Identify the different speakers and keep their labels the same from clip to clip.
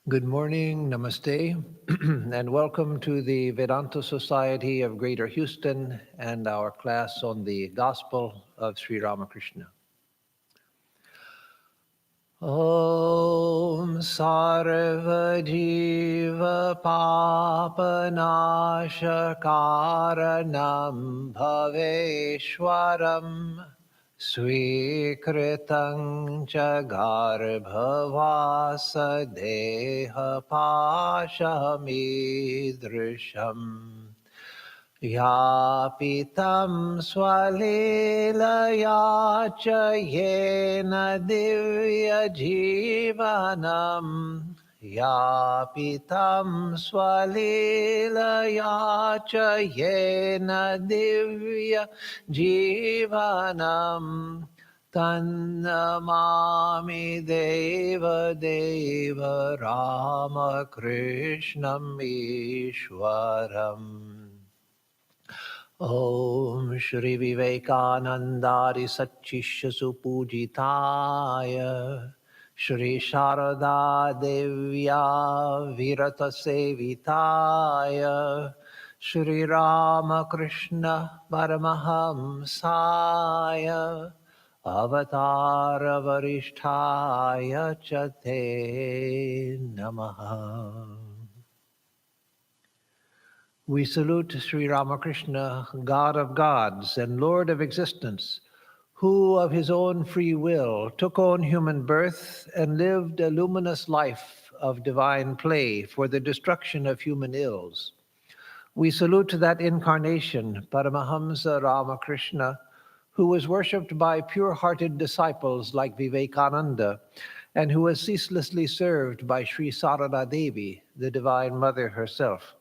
Speaker 1: Good morning, namaste, and welcome to the Vedanta Society of Greater Houston and our class on the Gospel of Sri Ramakrishna. Om Sarva Jiva Papanashakaranam Bhaveshwaram Swikritam cha garbhavasa deha pashamidrisham Yapitam swalilaya cha yena divya jivanam Yapitam swalilaya cha yena divya jivanam Tannamami Deva Deva Ramakrishnam Ishwaram Om Shri Vivekanandari Satchishya Supujitaya Shri Sharada Devya Virata Sevitaya Shri Ramakrishna Paramahamsaya Avatara Varishtaya Chate Namaha. We salute Sri Ramakrishna, God of gods and Lord of existence, who of his own free will took on human birth and lived a luminous life of divine play for the destruction of human ills. We salute that incarnation, Paramahamsa Ramakrishna, who was worshipped by pure-hearted disciples like Vivekananda, and who was ceaselessly served by Sri Sarada Devi, the Divine Mother herself.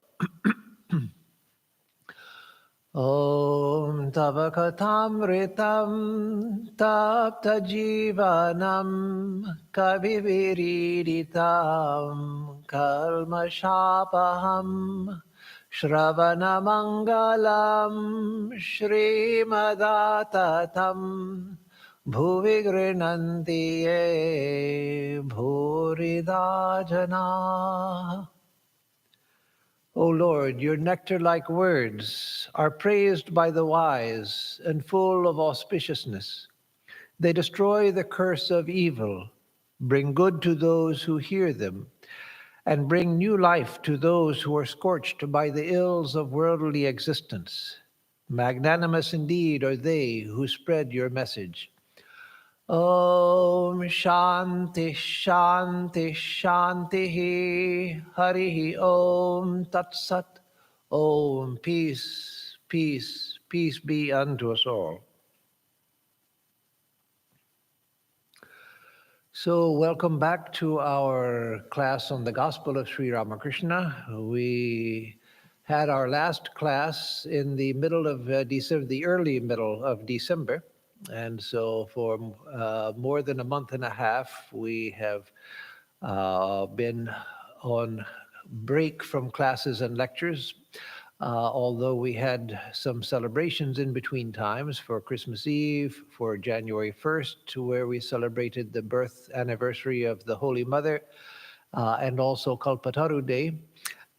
Speaker 1: Om Tava Katamritam Tapta Jivanam Kaviviriditam Kalmashapaham Shravana Mangalam Shrimadatam Bhuvi Grinanti Ye Bhurida Jana. O Lord, your nectar-like words are praised by the wise and full of auspiciousness. They destroy the curse of evil, bring good to those who hear them, and bring new life to those who are scorched by the ills of worldly existence. Magnanimous indeed are they who spread your message. Om Shanti Shanti Shanti Hari Om Tat Sat. Om peace, peace, peace be unto us all. So welcome back to our class on the Gospel of Sri Ramakrishna. We had our last class in the middle of December, the early middle of December. And so for more than a month and a half, we have been on break from classes and lectures, although we had some celebrations in between times for Christmas Eve, for January 1st, where we celebrated the birth anniversary of the Holy Mother, and also Kalpataru Day.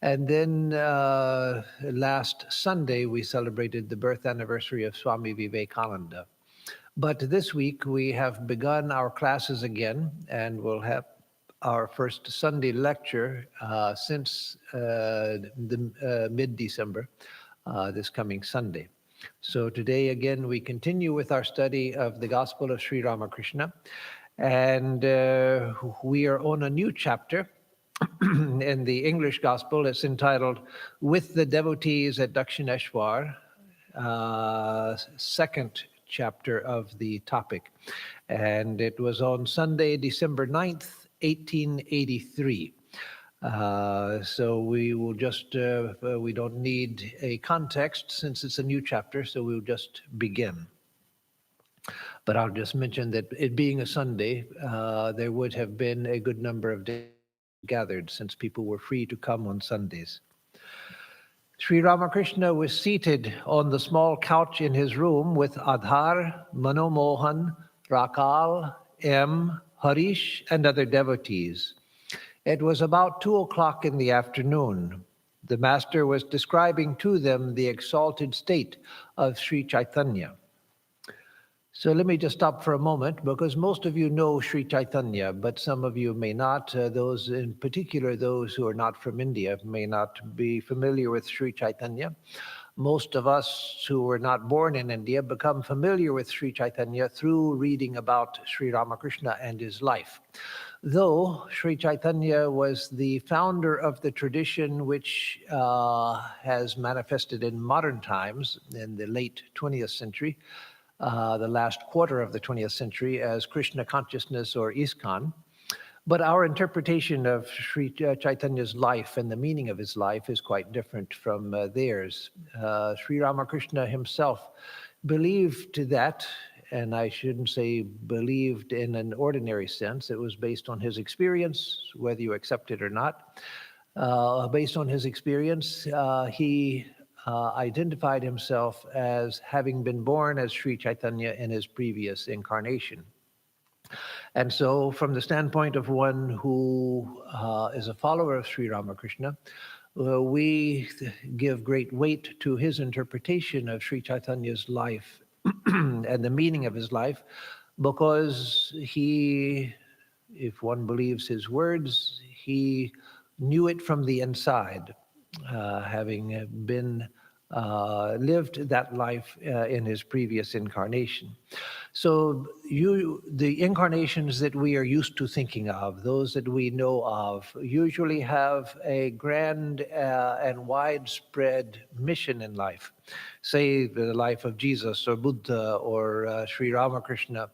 Speaker 1: And then last Sunday, we celebrated the birth anniversary of Swami Vivekananda. But this week, we have begun our classes again, and we'll have our first Sunday lecture since mid-December, this coming Sunday. So today, again, we continue with our study of the Gospel of Sri Ramakrishna, and we are on a new chapter in the English Gospel. It's entitled With the Devotees at Dakshineshwar, second chapter of the topic. And it was on Sunday, December 9th, 1883. So we will just, we don't need a context since it's a new chapter, so we'll just begin. But I'll just mention that it being a Sunday, there would have been a good number of days gathered since people were free to come on Sundays. Sri Ramakrishna was seated on the small couch in his room with Adhar, Manomohan, Rakal, M, Harish, and other devotees. It was about 2 o'clock in the afternoon. The master was describing to them the exalted state of Sri Chaitanya. So let me just stop for a moment, because most of you know Sri Chaitanya, but some of you may not. Those in particular, those who are not from India, may not be familiar with Sri Chaitanya. Most of us who were not born in India become familiar with Sri Chaitanya through reading about Sri Ramakrishna and his life. Though Sri Chaitanya was the founder of the tradition which has manifested in modern times, in the late 20th century, the last quarter of the 20th century, as Krishna consciousness or ISKCON. But our interpretation of Sri Chaitanya's life and the meaning of his life is quite different from theirs. Sri Ramakrishna himself believed that, and I shouldn't say believed in an ordinary sense. It was based on his experience, whether you accept it or not. Based on his experience, he identified himself as having been born as Sri Chaitanya in his previous incarnation. And so, from the standpoint of one who is a follower of Sri Ramakrishna, we give great weight to his interpretation of Sri Chaitanya's life and the meaning of his life, because he, if one believes his words, he knew it from the inside, having been lived that life in his previous incarnation. So the incarnations that we are used to thinking of, those that we know of, usually have a grand and widespread mission in life. Say the life of Jesus or Buddha or Sri Ramakrishna,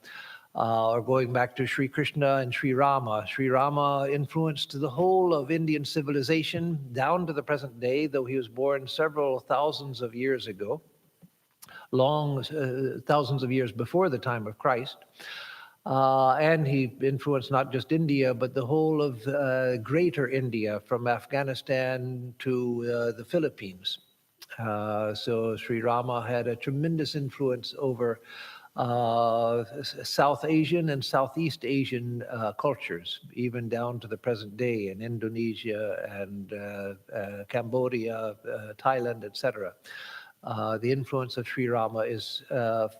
Speaker 1: or going back to Sri Krishna and Sri Rama. Sri Rama influenced the whole of Indian civilization down to the present day, though he was born several thousands of years ago, thousands of years before the time of Christ. And he influenced not just India, but the whole of greater India, from Afghanistan to the Philippines. So Sri Rama had a tremendous influence over South Asian and Southeast Asian cultures, even down to the present day in Indonesia and Cambodia, Thailand, etc. The influence of Sri Rama is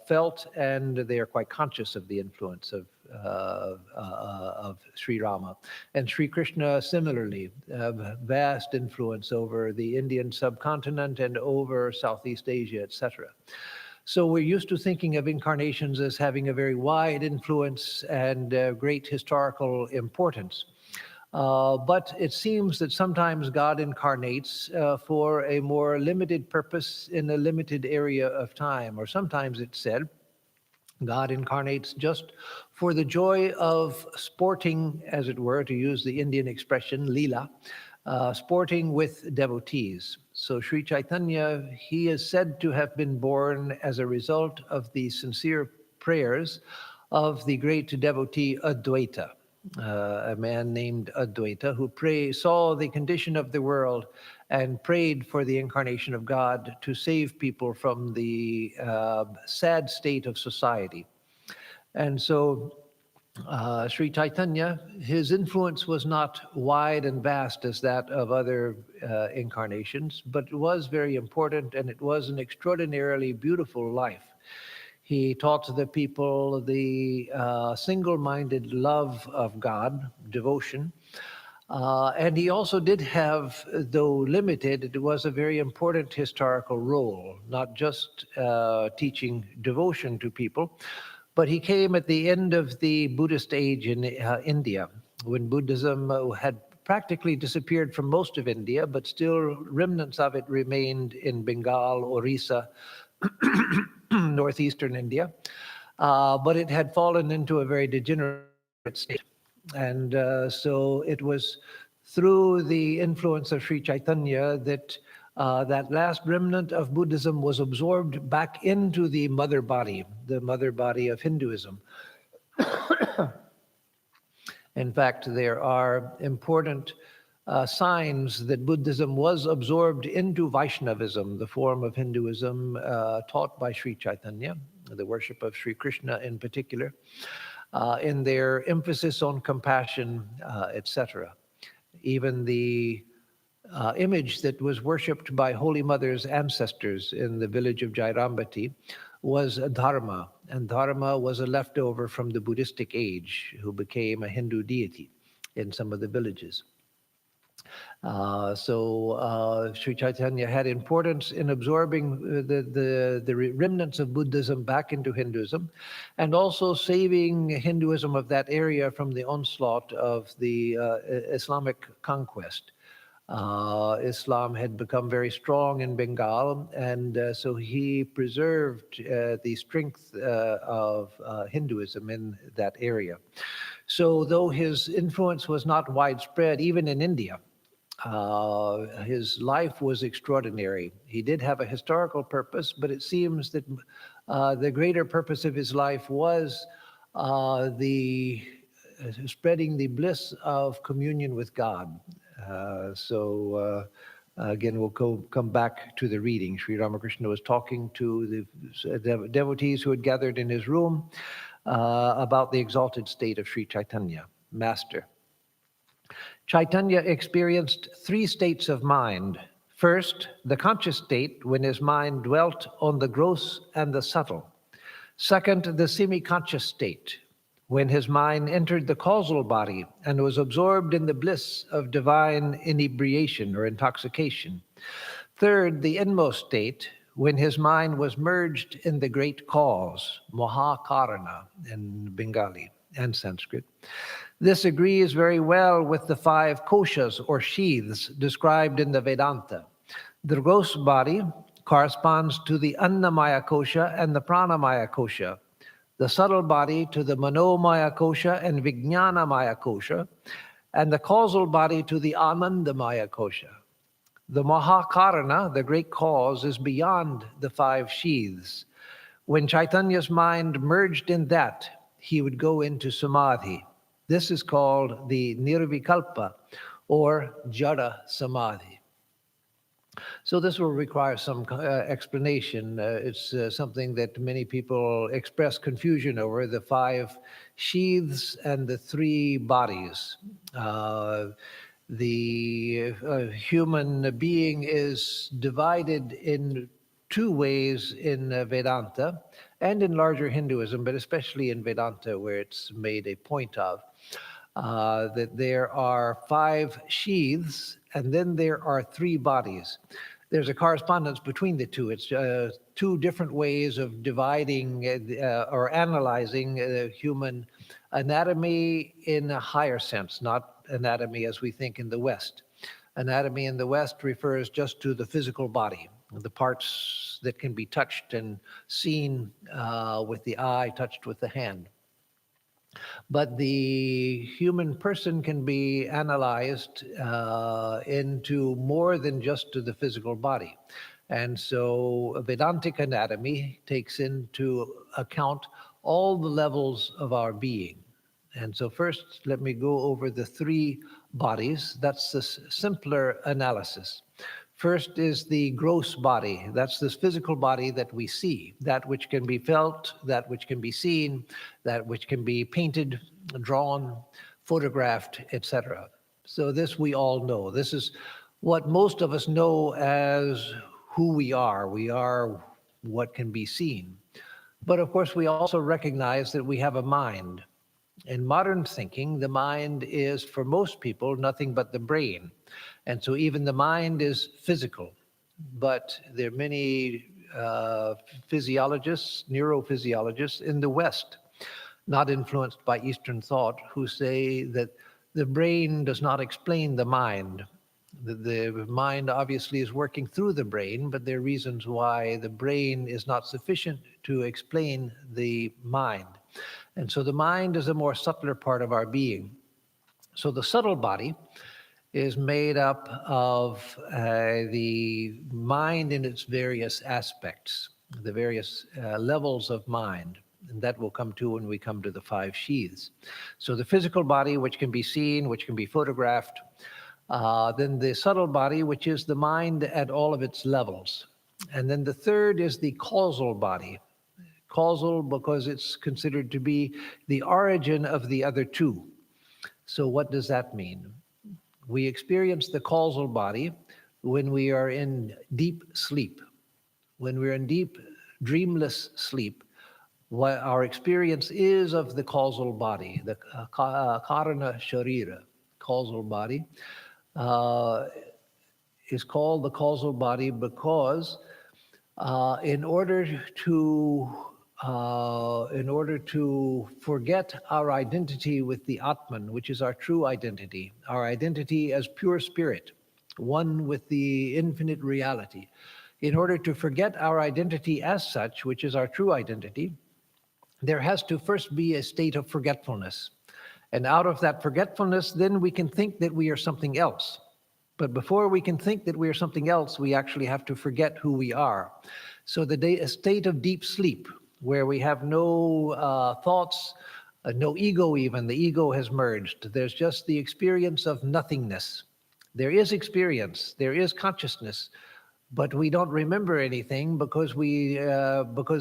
Speaker 1: felt, and they are quite conscious of the influence of Sri Rama. And Sri Krishna, similarly, vast influence over the Indian subcontinent and over Southeast Asia, etc. So we're used to thinking of incarnations as having a very wide influence and great historical importance. But it seems that sometimes God incarnates for a more limited purpose in a limited area of time, or sometimes it's said God incarnates just for the joy of sporting, as it were, to use the Indian expression, lila, sporting with devotees. So Sri Chaitanya, he is said to have been born as a result of the sincere prayers of the great devotee Advaita, a man named Advaita, who saw the condition of the world and prayed for the incarnation of God to save people from the sad state of society. And so Sri Chaitanya, his influence was not wide and vast as that of other incarnations, but it was very important, and it was an extraordinarily beautiful life. He taught the people the single-minded love of God, devotion. And he also did have, though limited, it was a very important historical role, not just teaching devotion to people, but he came at the end of the Buddhist age in India, when Buddhism had practically disappeared from most of India, but still remnants of it remained in Bengal, Orissa, northeastern India. But it had fallen into a very degenerate state. And so it was through the influence of Sri Chaitanya that that last remnant of Buddhism was absorbed back into the mother body of Hinduism. In fact, there are important signs that Buddhism was absorbed into Vaishnavism, the form of Hinduism taught by Sri Chaitanya, the worship of Sri Krishna in particular, in their emphasis on compassion, etc. Even the image that was worshipped by Holy Mother's ancestors in the village of Jairambati was Dharma, and Dharma was a leftover from the Buddhistic age who became a Hindu deity in some of the villages. Sri Chaitanya had importance in absorbing the remnants of Buddhism back into Hinduism, and also saving Hinduism of that area from the onslaught of the Islamic conquest. Islam had become very strong in Bengal, and so he preserved the strength of Hinduism in that area. So though his influence was not widespread, even in India, his life was extraordinary. He did have a historical purpose, but it seems that the greater purpose of his life was the spreading the bliss of communion with God. Again, we'll come back to the reading. Sri Ramakrishna was talking to the devotees who had gathered in his room about the exalted state of Sri Chaitanya, Master. Chaitanya experienced three states of mind. First, the conscious state, when his mind dwelt on the gross and the subtle. Second, the semi-conscious state, when his mind entered the causal body and was absorbed in the bliss of divine inebriation or intoxication. Third, the inmost state, when his mind was merged in the great cause, Mahakarana in Bengali and Sanskrit. This agrees very well with the 5 koshas or sheaths described in the Vedanta. The gross body corresponds to the Annamaya kosha and the Pranamaya kosha, the subtle body to the Manomaya kosha and Vijnanamaya kosha, and the causal body to the Anandamaya kosha. The Mahakarana, the great cause, is beyond the 5 sheaths. When Chaitanya's mind merged in that, he would go into samadhi. This is called the nirvikalpa or jada samadhi. So this will require some explanation. It's something that many people express confusion over, the 5 sheaths and the 3 bodies. The human being is divided in 2 ways in Vedanta and in larger Hinduism, but especially in Vedanta, where it's made a point of, that there are 5 sheaths and then there are 3 bodies. There's a correspondence between the two. It's 2 different ways of dividing or analyzing human anatomy in a higher sense, not anatomy as we think in the West. Anatomy in the West refers just to the physical body, the parts that can be touched and seen with the eye, touched with the hand. But the human person can be analyzed into more than just to the physical body. And so Vedantic anatomy takes into account all the levels of our being. And so first, let me go over the 3 bodies. That's the simpler analysis. First is the gross body. That's this physical body that we see, that which can be felt, that which can be seen, that which can be painted, drawn, photographed, etc. So this we all know. This is what most of us know as who we are. We are what can be seen. But of course, we also recognize that we have a mind. In modern thinking, the mind is, for most people, nothing but the brain. And so even the mind is physical. But there are many physiologists, neurophysiologists in the West, not influenced by Eastern thought, who say that the brain does not explain the mind. The mind obviously is working through the brain, but there are reasons why the brain is not sufficient to explain the mind. And so the mind is a more subtler part of our being. So the subtle body is made up of the mind in its various aspects, the various levels of mind. And that will come to when we come to the 5 sheaths. So the physical body, which can be seen, which can be photographed. Then the subtle body, which is the mind at all of its levels. And then the third is the causal body. Causal because it's considered to be the origin of the other 2. So what does that mean? We experience the causal body when we are in deep sleep. When we're in deep, dreamless sleep, what our experience is of the causal body, the karana sharira, causal body, uh, is called the causal body because in order to forget our identity with the Atman, which is our true identity, our identity as pure spirit, one with the infinite reality. In order to forget our identity as such, which is our true identity, there has to first be a state of forgetfulness. And out of that forgetfulness, then we can think that we are something else. But before we can think that we are something else, we actually have to forget who we are. So a state of deep sleep, where we have no thoughts, no ego even. The ego has merged. There's just the experience of nothingness. There is experience, there is consciousness, but we don't remember anything because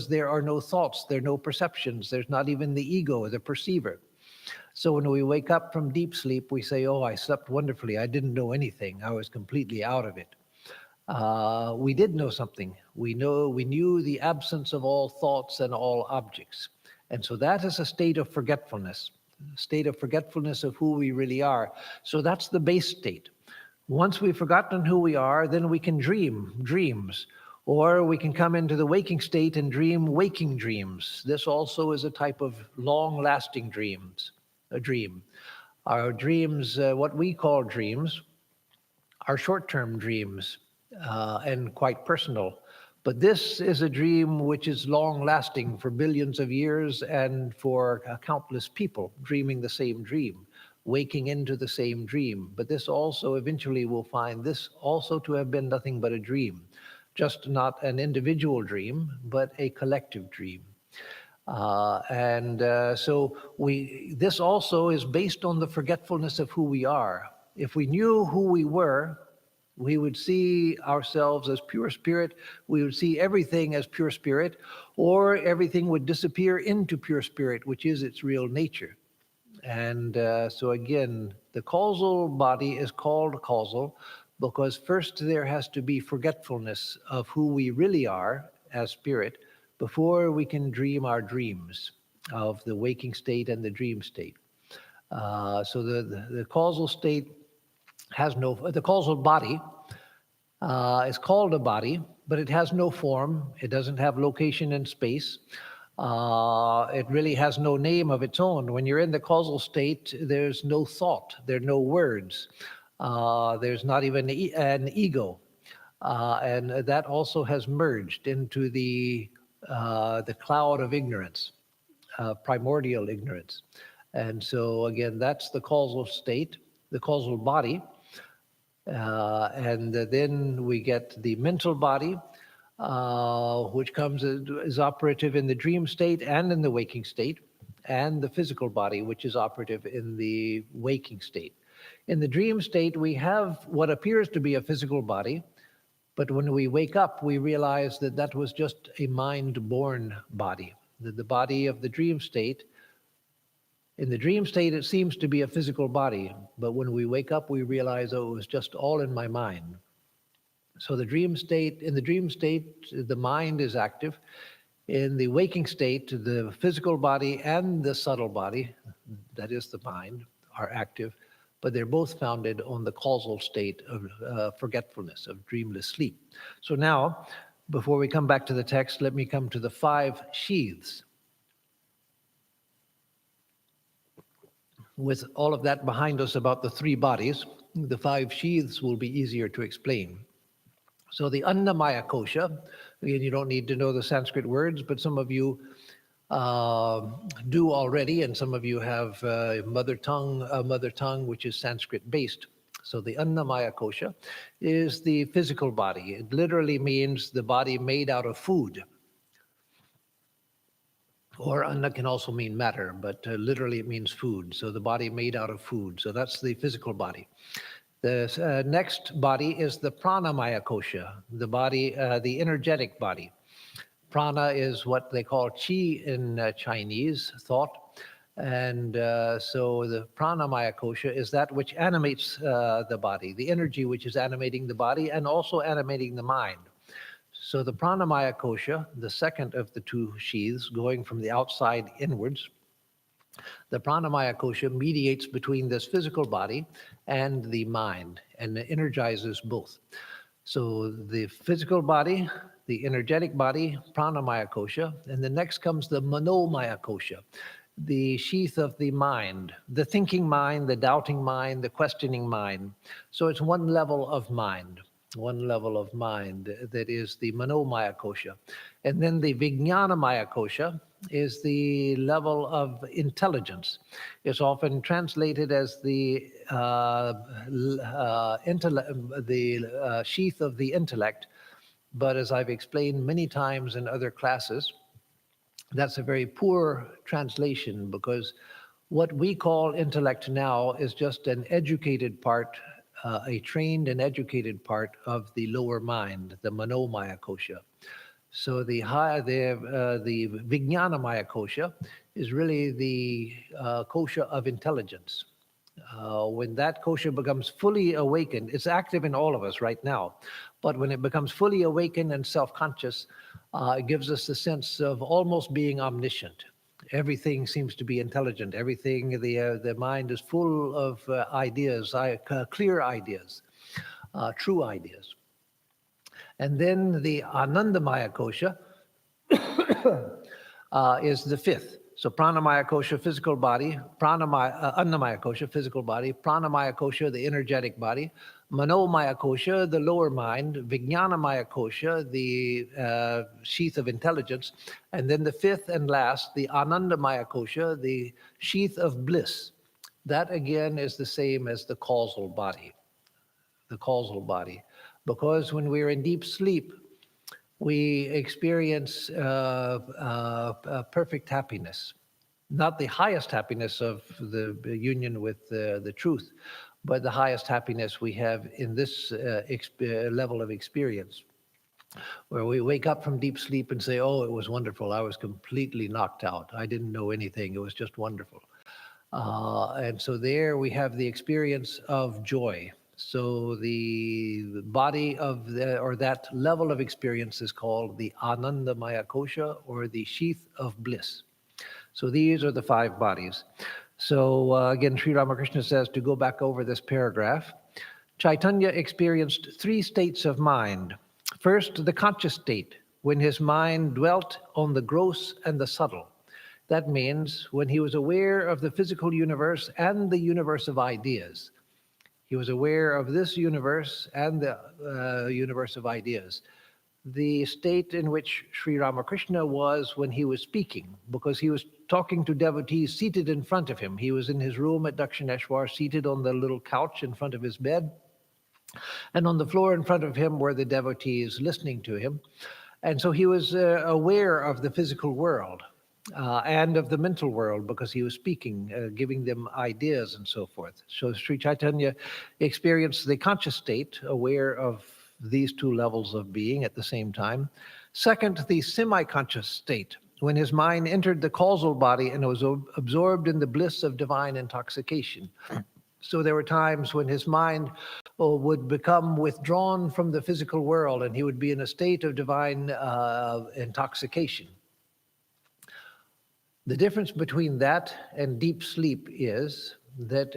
Speaker 1: there are no thoughts, there are no perceptions, there's not even the ego, the perceiver. So when we wake up from deep sleep, we say, oh, I slept wonderfully. I didn't know anything. I was completely out of it. We did know something. We knew the absence of all thoughts and all objects. And so that is a state of forgetfulness of who we really are. So that's the base state. Once we've forgotten who we are, then we can dream dreams. Or we can come into the waking state and dream waking dreams. This also is a type of long-lasting a dream. Our dreams, what we call dreams, are short-term dreams and quite personal. But this is a dream which is long-lasting for billions of years and for countless people dreaming the same dream, waking into the same dream. But this also eventually will find this also to have been nothing but a dream, just not an individual dream, but a collective dream. So this also is based on the forgetfulness of who we are. If we knew who we were, we would see ourselves as pure spirit, we would see everything as pure spirit, or everything would disappear into pure spirit, which is its real nature. And so again, the causal body is called causal because first there has to be forgetfulness of who we really are as spirit before we can dream our dreams of the waking state and the dream state. So the causal state the causal body is called a body, but it has no form. It doesn't have location in space. It really has no name of its own. When you're in the causal state, there's no thought, there are no words. There's not even an ego. And that also has merged into the cloud of ignorance, primordial ignorance. And so again, that's the causal state, the causal body. And then we get the mental body, which is operative in the dream state and in the waking state, and the physical body, which is operative in the waking state. In the dream state, we have what appears to be a physical body, but when we wake up, we realize that that was just a mind-born body. The body of the dream state, in the dream state, it seems to be a physical body, but when we wake up, we realize, oh, it was just all in my mind. So in the dream state, the mind is active. In the waking state, the physical body and the subtle body, that is the mind, are active, but they're both founded on the causal state of forgetfulness, of dreamless sleep. So now, before we come back to the text, let me come to the 5 sheaths. With all of that behind us about the 3 bodies, the 5 sheaths will be easier to explain. So the Annamaya Kosha, again, you don't need to know the Sanskrit words, but some of you do already, and some of you have a mother tongue which is Sanskrit-based. So the Annamaya Kosha is the physical body. It literally means the body made out of food. Or anna can also mean matter, but literally it means food. So the body made out of food. So that's the physical body. The next body is the pranamaya kosha, the body, the energetic body. Prana is what they call chi in Chinese thought, And so the pranamaya kosha is that which animates the body, the energy which is animating the body and also animating the mind. So the pranamaya kosha, the second of the two sheaths going from the outside inwards, the pranamaya kosha mediates between this physical body and the mind and energizes both. So the physical body, the energetic body, pranamaya kosha, and the next comes the manomaya kosha, the sheath of the mind, the thinking mind, the doubting mind, the questioning mind. So it's one level of mind, that is the manomaya kosha. And then the vijnanamaya kosha is the level of intelligence. It's often translated as the sheath of the intellect, but as I've explained many times in other classes, that's a very poor translation, because what we call intellect now is just an educated part, a trained and educated part of the lower mind, the manomaya kosha. So the vijnanamaya kosha is really the kosha of intelligence. When that kosha becomes fully awakened, it's active in all of us right now, but when it becomes fully awakened and self-conscious, it gives us the sense of almost being omniscient. Everything seems to be intelligent. Everything, the mind is full of ideas, clear ideas, true ideas. And then the Anandamaya kosha is the fifth. So pranamaya kosha, physical body, annamaya kosha, physical body, pranamaya kosha, the energetic body, manomaya kosha, the lower mind, vijnanamaya kosha, the sheath of intelligence, and then the fifth and last, the anandamaya kosha, the sheath of bliss. That again is the same as the causal body, because when we're in deep sleep, we experience perfect happiness. Not the highest happiness of the union with the truth, but the highest happiness we have in this level of experience, where we wake up from deep sleep and say, oh, it was wonderful. I was completely knocked out. I didn't know anything. It was just wonderful. And so there we have the experience of joy. So the body of that level of experience is called the Anandamaya kosha, or the sheath of bliss. So these are the five bodies. So again, Sri Ramakrishna says, to go back over this paragraph, Chaitanya experienced three states of mind. First, the conscious state, when his mind dwelt on the gross and the subtle. That means when he was aware of the physical universe and the universe of ideas. He was aware of this universe and the universe of ideas. The state in which Sri Ramakrishna was when he was speaking, because he was talking to devotees seated in front of him. He was in his room at Dakshineshwar, seated on the little couch in front of his bed. And on the floor in front of him were the devotees listening to him. And so he was aware of the physical world and of the mental world, because he was speaking, giving them ideas and so forth. So Sri Chaitanya experienced the conscious state, aware of these two levels of being at the same time. Second, the semi-conscious state, when his mind entered the causal body and was absorbed in the bliss of divine intoxication. So there were times when his mind would become withdrawn from the physical world, and he would be in a state of divine intoxication. The difference between that and deep sleep is that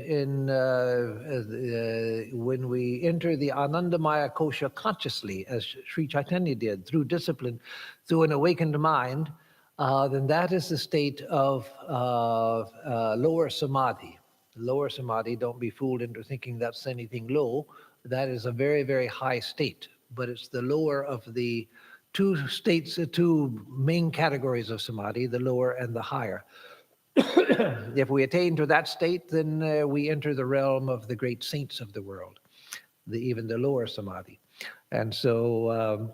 Speaker 1: when we enter the Anandamaya kosha consciously, as Sri Chaitanya did, through discipline, through an awakened mind, then that is the state of lower samadhi. Lower samadhi, don't be fooled into thinking that's anything low. That is a very, very high state, but it's the lower of the two states, two main categories of samadhi, the lower and the higher. If we attain to that state, then we enter the realm of the great saints of the world, even the lower samadhi. And so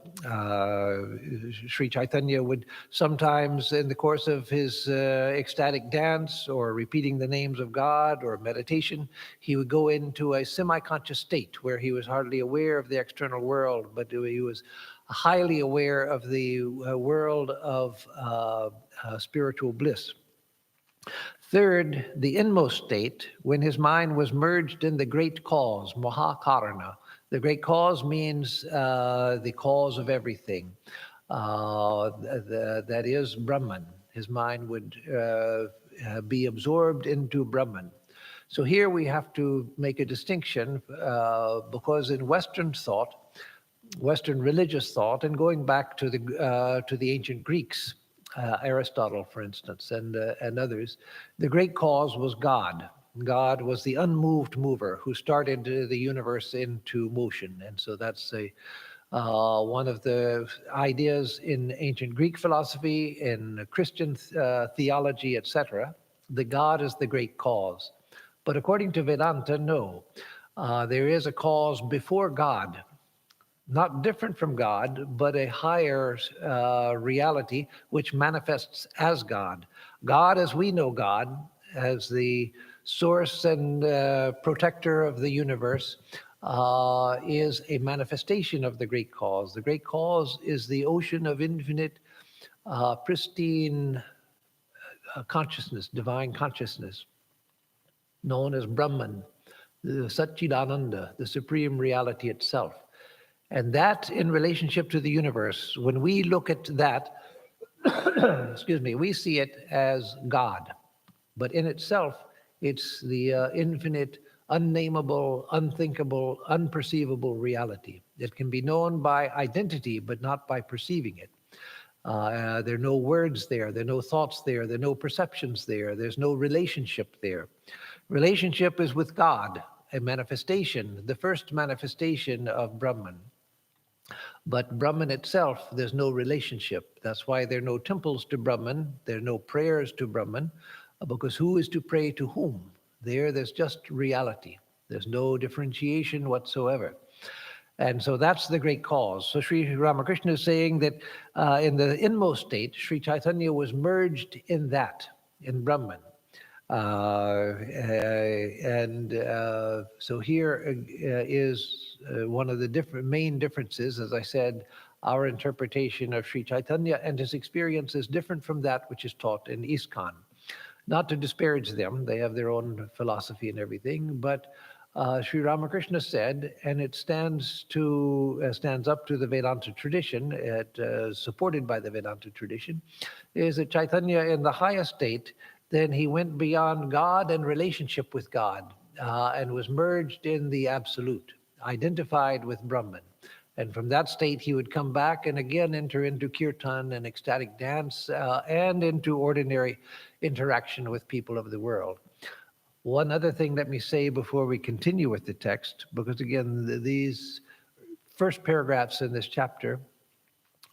Speaker 1: Sri Chaitanya would sometimes, in the course of his ecstatic dance or repeating the names of God or meditation, he would go into a semi-conscious state where he was hardly aware of the external world, but he was highly aware of the world of spiritual bliss. Third, the inmost state, when his mind was merged in the great cause, Mahakarana. The great cause means the cause of everything. That is Brahman. His mind would be absorbed into Brahman. So here we have to make a distinction because in Western thought, Western religious thought, and going back to the ancient Greeks, Aristotle, for instance, and others, the great cause was God. God was the unmoved mover who started the universe into motion, and so that's one of the ideas in ancient Greek philosophy, in Christian theology, etc. The God is the great cause. But according to Vedanta, no. There is a cause before God, not different from God, but a higher reality which manifests as God. God, as we know God, as the source and protector of the universe, is a manifestation of the great cause. The great cause is the ocean of infinite, pristine consciousness, divine consciousness, known as Brahman, the Satchidananda, the supreme reality itself. And that in relationship to the universe, when we look at that, excuse me, we see it as God. But in itself, it's the infinite, unnameable, unthinkable, unperceivable reality. It can be known by identity, but not by perceiving it. There are no words there, there are no thoughts there, there are no perceptions there, there's no relationship there. Relationship is with God, a manifestation, the first manifestation of Brahman. But Brahman itself, there's no relationship. That's why there are no temples to Brahman, there are no prayers to Brahman, because who is to pray to whom? There's just reality. There's no differentiation whatsoever. And so that's the great cause. So Sri Ramakrishna is saying that in the inmost state, Sri Chaitanya was merged in that, in Brahman. So here is one of the main differences. As I said, our interpretation of Sri Chaitanya and his experience is different from that which is taught in ISKCON. Not to disparage them, they have their own philosophy and everything, but Sri Ramakrishna said, and it stands up to the Vedanta tradition, supported by the Vedanta tradition, is that Chaitanya in the highest state, then he went beyond God and relationship with God and was merged in the absolute, identified with Brahman. And from that state, he would come back and again enter into kirtan and ecstatic dance and into ordinary interaction with people of the world. One other thing let me say before we continue with the text, because again, these first paragraphs in this chapter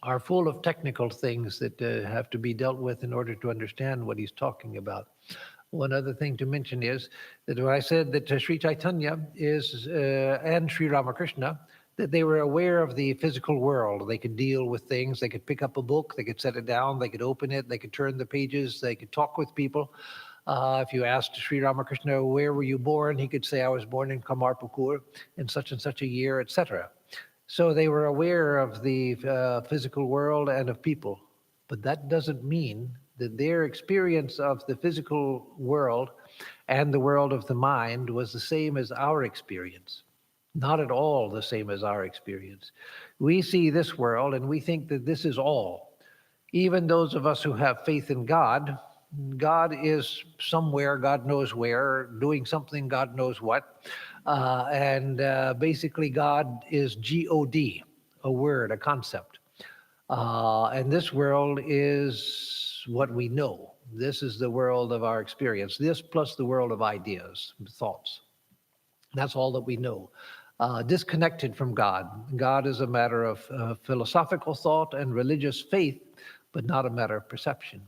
Speaker 1: are full of technical things that have to be dealt with in order to understand what he's talking about. One other thing to mention is that when I said that Sri Chaitanya and Sri Ramakrishna, that they were aware of the physical world. They could deal with things. They could pick up a book. They could set it down. They could open it. They could turn the pages. They could talk with people. If you asked Sri Ramakrishna, where were you born? He could say, I was born in Kamarpukur in such and such a year, etc. So they were aware of the physical world and of people. But that doesn't mean that their experience of the physical world and the world of the mind was the same as our experience. Not at all the same as our experience. We see this world and we think that this is all. Even those of us who have faith in God, God is somewhere, God knows where, doing something, God knows what. Basically God is G-O-D, a word, a concept. And this world is what we know. This is the world of our experience. This plus the world of ideas, thoughts. That's all that we know. Disconnected from God. God is a matter of philosophical thought and religious faith, but not a matter of perception.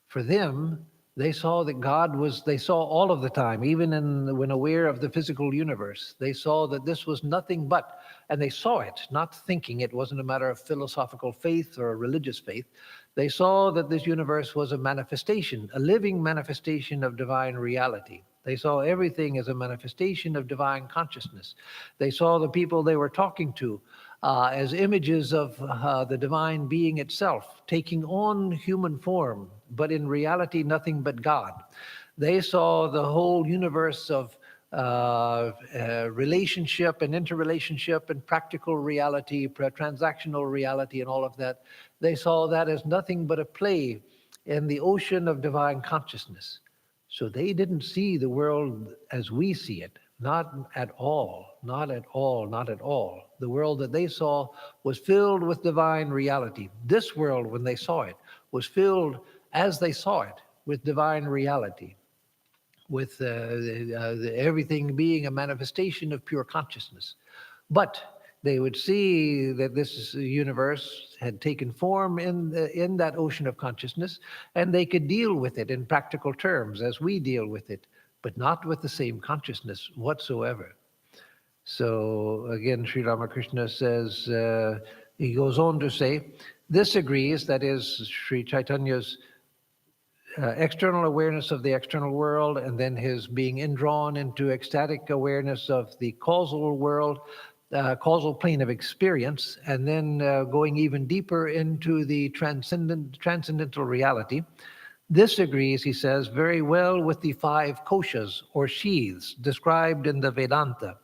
Speaker 1: For them, they saw that they saw all of the time, even when aware of the physical universe, they saw that this was nothing but, and they saw it, not thinking. It wasn't a matter of philosophical faith or a religious faith. They saw that this universe was a manifestation, a living manifestation of divine reality. They saw everything as a manifestation of divine consciousness. They saw the people they were talking to as images of the divine being itself, taking on human form, but in reality nothing but God. They saw the whole universe of relationship and interrelationship and practical reality, transactional reality, and all of that. They saw that as nothing but a play in the ocean of divine consciousness. So they didn't see the world as we see it. Not at all, not at all, not at all. The world that they saw was filled with divine reality. This world, when they saw it, was filled, as they saw it, with divine reality, with everything being a manifestation of pure consciousness. But they would see that this universe had taken form in that ocean of consciousness, and they could deal with it in practical terms as we deal with it, but not with the same consciousness whatsoever. So again, Sri Ramakrishna says, he goes on to say, this agrees, that is Sri Chaitanya's external awareness of the external world, and then his being indrawn into ecstatic awareness of the causal world, causal plane of experience, and then going even deeper into the transcendental reality. This agrees, he says, very well with the 5 koshas or sheaths described in the Vedanta.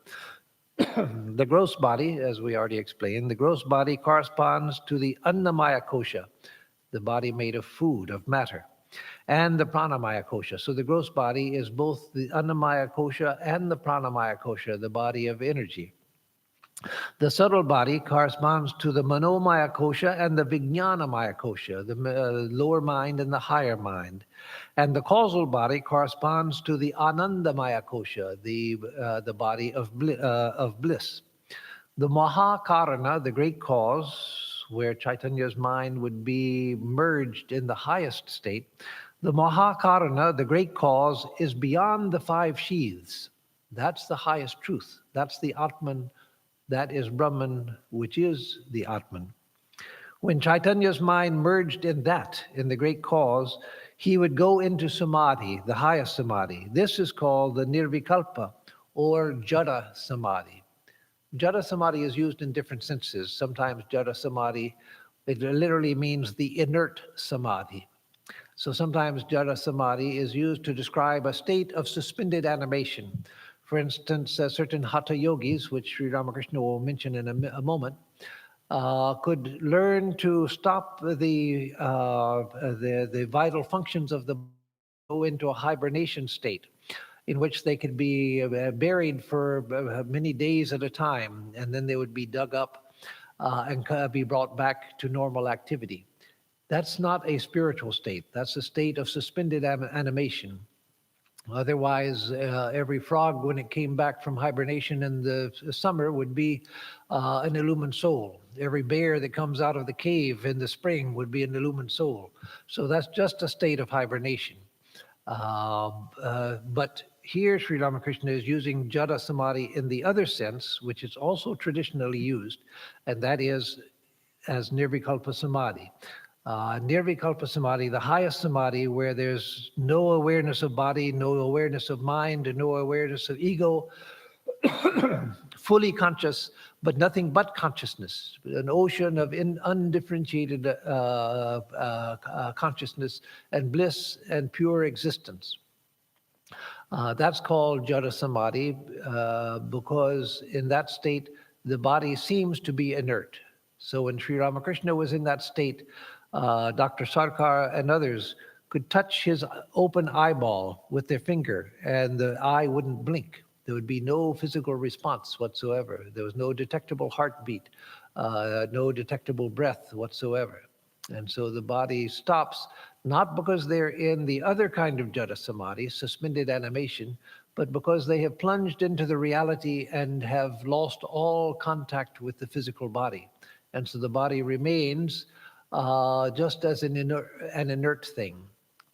Speaker 1: The gross body, as we already explained, the gross body corresponds to the Annamaya kosha, the body made of food, of matter, and the Pranamaya kosha. So the gross body is both the Annamaya kosha and the Pranamaya kosha, the body of energy. The subtle body corresponds to the Manomaya kosha and the Vijnanamaya kosha, the lower mind and the higher mind. And the causal body corresponds to the Anandamaya kosha, the body of bliss. The Mahakarana, the great cause, where Chaitanya's mind would be merged in the highest state, the Mahakarana, the great cause, is beyond the 5 sheaths. That's the highest truth. That's the Atman. That is Brahman, which is the Atman. When Chaitanya's mind merged in that, in the great cause, he would go into samadhi, the highest samadhi. This is called the nirvikalpa, or jada samadhi. Jada samadhi is used in different senses. Sometimes jada samadhi, it literally means the inert samadhi. So sometimes jada samadhi is used to describe a state of suspended animation. For instance, certain hatha yogis, which Sri Ramakrishna will mention in a moment, could learn to stop the vital functions of the go into a hibernation state, in which they could be buried for many days at a time, and then they would be dug up and be brought back to normal activity. That's not a spiritual state. That's a state of suspended animation. Otherwise, every frog, when it came back from hibernation in the summer, would be an illumined soul. Every bear that comes out of the cave in the spring would be an illumined soul. So that's just a state of hibernation. But here, Sri Ramakrishna is using Jada Samadhi in the other sense, which is also traditionally used, and that is as Nirvikalpa Samadhi. Nirvikalpa Samadhi, the highest Samadhi, where there's no awareness of body, no awareness of mind, and no awareness of ego, fully conscious, but nothing but consciousness, an ocean of undifferentiated consciousness and bliss and pure existence. That's called Jada Samadhi because in that state, the body seems to be inert. So when Sri Ramakrishna was in that state, Dr. Sarkar and others could touch his open eyeball with their finger and the eye wouldn't blink. There would be no physical response whatsoever. There was no detectable heartbeat, no detectable breath whatsoever. And so the body stops, not because they're in the other kind of Jada Samadhi, suspended animation, but because they have plunged into the reality and have lost all contact with the physical body. And so the body remains just as an inert thing.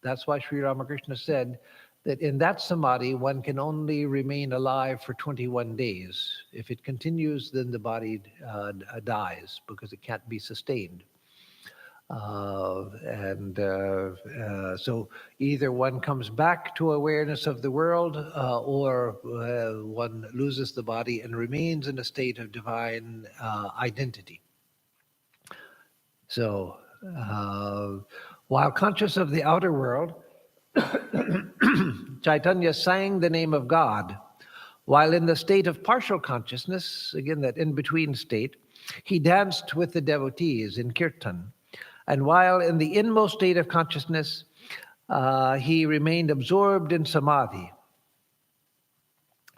Speaker 1: That's why Sri Ramakrishna said that in that samadhi, one can only remain alive for 21 days. If it continues, then the body dies because it can't be sustained. So either one comes back to awareness of the world or one loses the body and remains in a state of divine identity. So while conscious of the outer world, Chaitanya sang the name of God. While in the state of partial consciousness, again that in-between state, he danced with the devotees in kirtan. And while in the inmost state of consciousness, he remained absorbed in samadhi.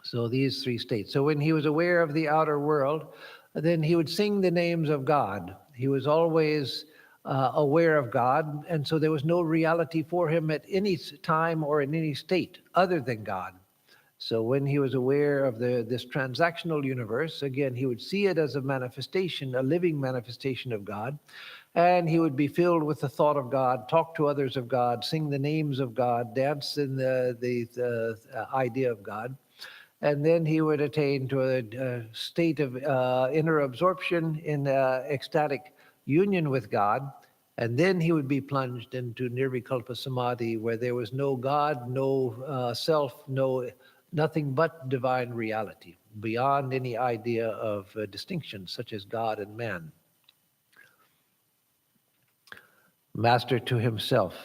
Speaker 1: So these three states. So when he was aware of the outer world, then he would sing the names of God. He was always aware of God, and so there was no reality for him at any time or in any state other than God. So when he was aware of this transactional universe, again, he would see it as a manifestation, a living manifestation of God, and he would be filled with the thought of God, talk to others of God, sing the names of God, dance in the idea of God. And then he would attain to a state of inner absorption in ecstatic union with God. And then he would be plunged into nirvikalpa samadhi, where there was no God, no self, nothing but divine reality, beyond any idea of distinction, such as God and man. Master to himself.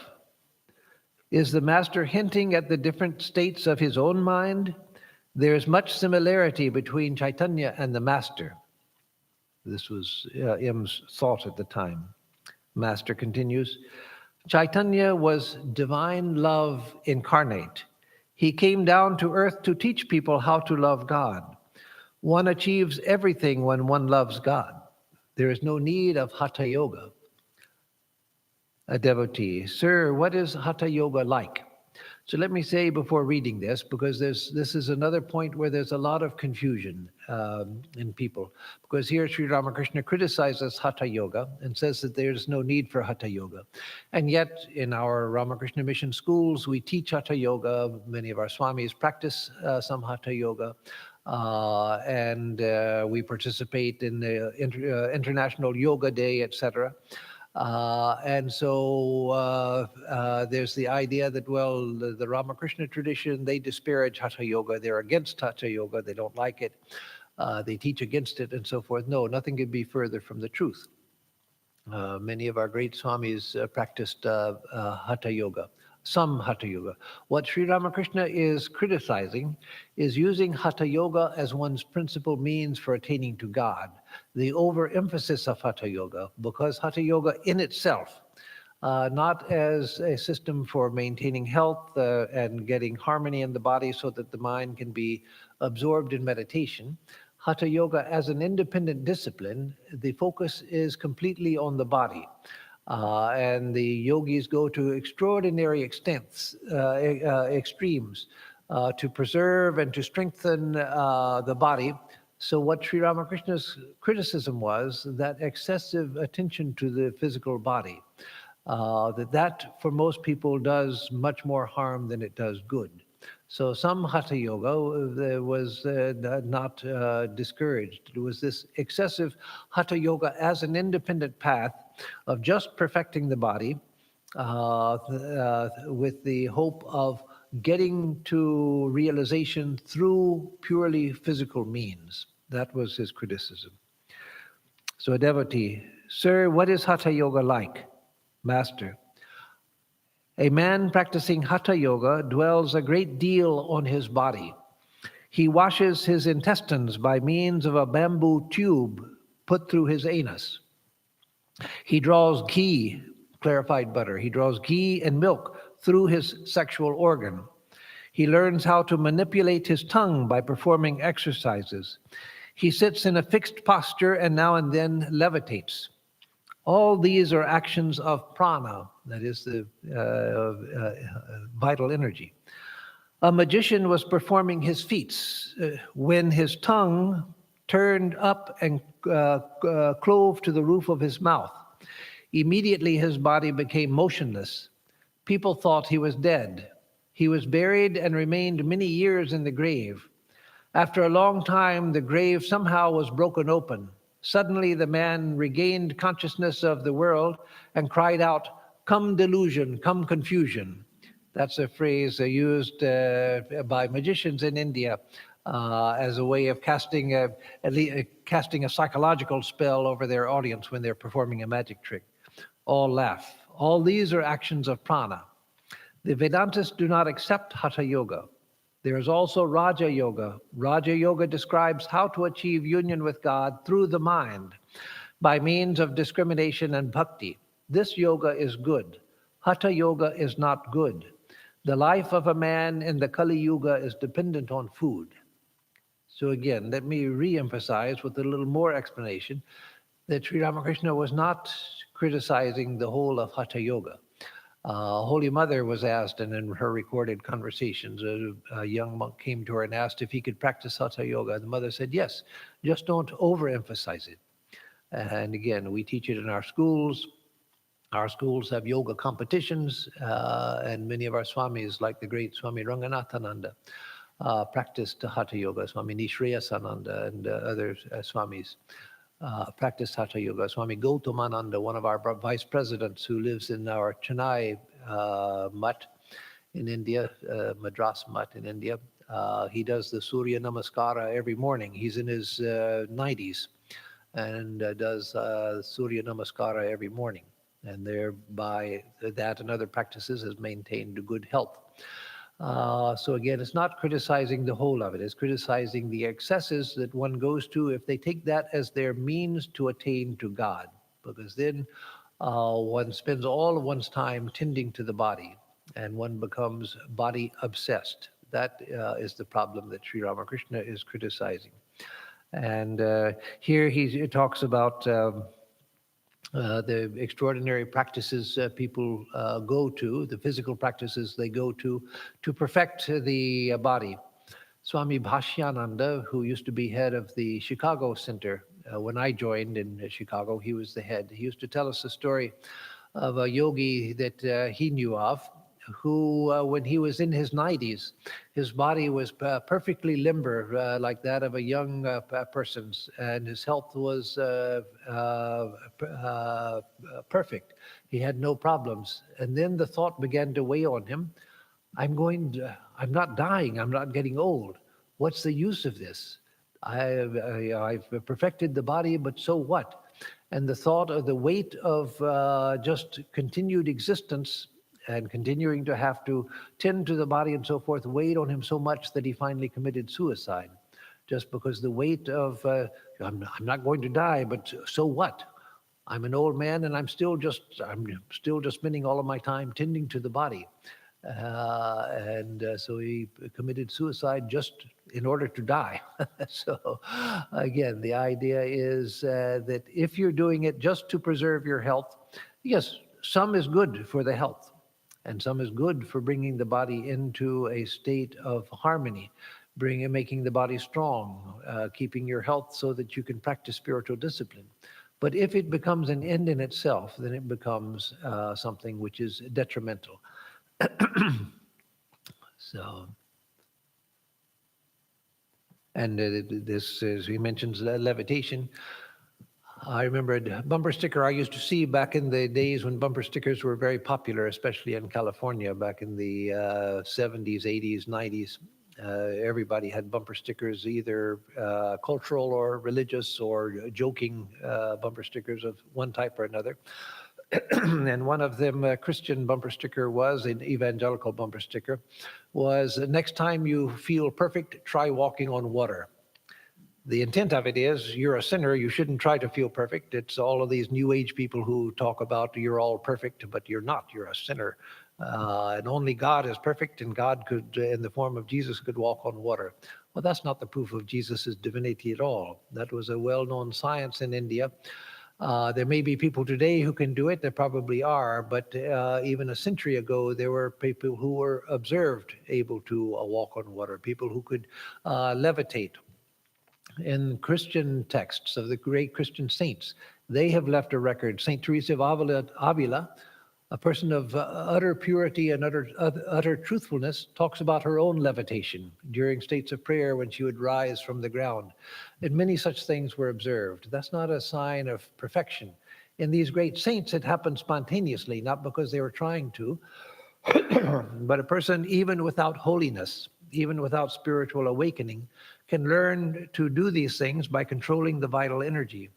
Speaker 1: Is the master hinting at the different states of his own mind? There is much similarity between Chaitanya and the master. This was M's thought at the time. Master continues, Chaitanya was divine love incarnate. He came down to earth to teach people how to love God. One achieves everything when one loves God. There is no need of hatha yoga. A devotee, sir, what is hatha yoga like? So let me say before reading this, because this is another point where there's a lot of confusion in people. Because here Sri Ramakrishna criticizes Hatha Yoga and says that there's no need for Hatha Yoga. And yet in our Ramakrishna mission schools, we teach Hatha Yoga. Many of our Swamis practice some Hatha Yoga. And we participate in the International Yoga Day, etc. And so there's the idea that, well, the Ramakrishna tradition, they disparage Hatha Yoga. They're against Hatha Yoga. They don't like it. They teach against it and so forth. No, nothing could be further from the truth. Many of our great Swamis practiced Hatha Yoga, some Hatha Yoga. What Sri Ramakrishna is criticizing is using Hatha Yoga as one's principal means for attaining to God. The overemphasis of Hatha Yoga, because Hatha Yoga in itself, not as a system for maintaining health and getting harmony in the body so that the mind can be absorbed in meditation. Hatha Yoga as an independent discipline, the focus is completely on the body. And the yogis go to extraordinary extremes to preserve and to strengthen the body. So what Sri Ramakrishna's criticism was that excessive attention to the physical body, that for most people does much more harm than it does good. So some Hatha Yoga was not discouraged. It was this excessive Hatha Yoga as an independent path of just perfecting the body with the hope of getting to realization through purely physical means. That was his criticism. So a devotee, sir, what is Hatha Yoga like? Master, a man practicing Hatha Yoga dwells a great deal on his body. He washes his intestines by means of a bamboo tube put through his anus. He draws ghee, clarified butter. He draws ghee and milk through his sexual organ. He learns how to manipulate his tongue by performing exercises. He sits in a fixed posture and now and then levitates. All these are actions of prana, that is the vital energy. A magician was performing his feats when his tongue turned up and clove to the roof of his mouth. Immediately his body became motionless. People thought he was dead. He was buried and remained many years in the grave. After a long time, the grave somehow was broken open. Suddenly the man regained consciousness of the world and cried out, "Come delusion, come confusion." That's a phrase used by magicians in India as a way of casting a psychological spell over their audience when they're performing a magic trick. All laugh. All these are actions of prana. The Vedantists do not accept Hatha Yoga. There is also Raja Yoga. Raja Yoga describes how to achieve union with God through the mind by means of discrimination and bhakti. This yoga is good. Hatha Yoga is not good. The life of a man in the Kali Yuga is dependent on food. So again, let me re-emphasize with a little more explanation that Sri Ramakrishna was not criticizing the whole of Hatha Yoga. Holy Mother was asked, and in her recorded conversations, a young monk came to her and asked if he could practice Hatha Yoga. The mother said, yes, just don't overemphasize it. And again, we teach it in our schools. Our schools have yoga competitions, and many of our swamis, like the great Swami Ranganathananda, practiced Hatha Yoga. Swami Nishreyasananda and other swamis practiced Hatha Yoga. Swami Gautamananda, one of our vice presidents who lives in our Chennai mutt in India, Madras mutt in India, he does the Surya Namaskara every morning. He's in his 90s and does Surya Namaskara every morning. And thereby that and other practices has maintained good health. So again, it's not criticizing the whole of it. It's criticizing the excesses that one goes to if they take that as their means to attain to God. Because then one spends all of one's time tending to the body and one becomes body obsessed. That is the problem that Sri Ramakrishna is criticizing. And here he talks about the extraordinary practices people go to, the physical practices they go to perfect the body. Swami Bhashyananda, who used to be head of the Chicago Center, when I joined in Chicago, he was the head. He used to tell us a story of a yogi that he knew of, who, when he was in his 90s, his body was perfectly limber, like that of a young person's, and his health was perfect. He had no problems. And then the thought began to weigh on him, I'm not dying, I'm not getting old. What's the use of this? I've perfected the body, but so what? And the thought of the weight of just continued existence and continuing to have to tend to the body and so forth weighed on him so much that he finally committed suicide. Just because the weight of, I'm not going to die, but so what? I'm an old man and I'm still just spending all of my time tending to the body. So he committed suicide just in order to die. So again, the idea is that if you're doing it just to preserve your health, yes, some is good for the health, and some is good for bringing the body into a state of harmony, making the body strong, keeping your health so that you can practice spiritual discipline. But if it becomes an end in itself, then it becomes something which is detrimental. So, and this, as he mentions levitation, I remember a bumper sticker I used to see back in the days when bumper stickers were very popular, especially in California back in the 70s, 80s, 90s. Everybody had bumper stickers, either cultural or religious or joking bumper stickers of one type or another. And one of them, a Christian bumper sticker was, an evangelical bumper sticker, was, next time you feel perfect, try walking on water. The intent of it is, you're a sinner, you shouldn't try to feel perfect. It's all of these New Age people who talk about you're all perfect, but you're not, you're a sinner. And only God is perfect, and God could, in the form of Jesus, could walk on water. Well, that's not the proof of Jesus' divinity at all. That was a well-known science in India. There may be people today who can do it, there probably are, but even a century ago, there were people who were observed able to walk on water, people who could levitate. In Christian texts of the great Christian saints, they have left a record. St. Teresa of Avila, a person of utter purity and utter truthfulness, talks about her own levitation during states of prayer when she would rise from the ground. And many such things were observed. That's not a sign of perfection. In these great saints, it happened spontaneously, not because they were trying to, but a person, even without holiness, even without spiritual awakening, can learn to do these things by controlling the vital energy.